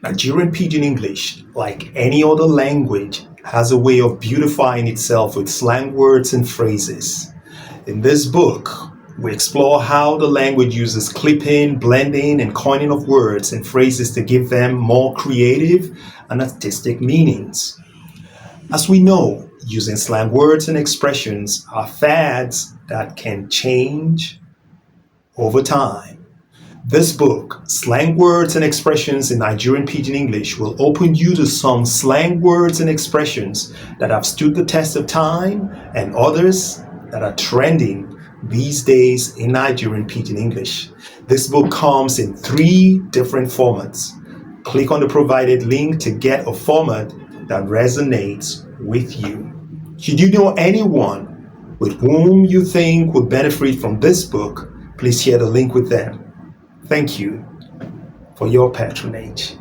Nigerian Pidgin English, like any other language, has a way of beautifying itself with slang words and phrases. In this book, we explore how the language uses clipping, blending, and coining of words and phrases to give them more creative and artistic meanings. As we know, using slang words and expressions are fads that can change over time. This book, Slang Words and Expressions in Nigerian Pidgin English, will open you to some slang words and expressions that have stood the test of time and others that are trending these days in Nigerian Pidgin English. This book comes in 3 different formats. Click on the provided link to get a format that resonates with you. Should you know anyone with whom you think would benefit from this book, please share the link with them. Thank you for your patronage.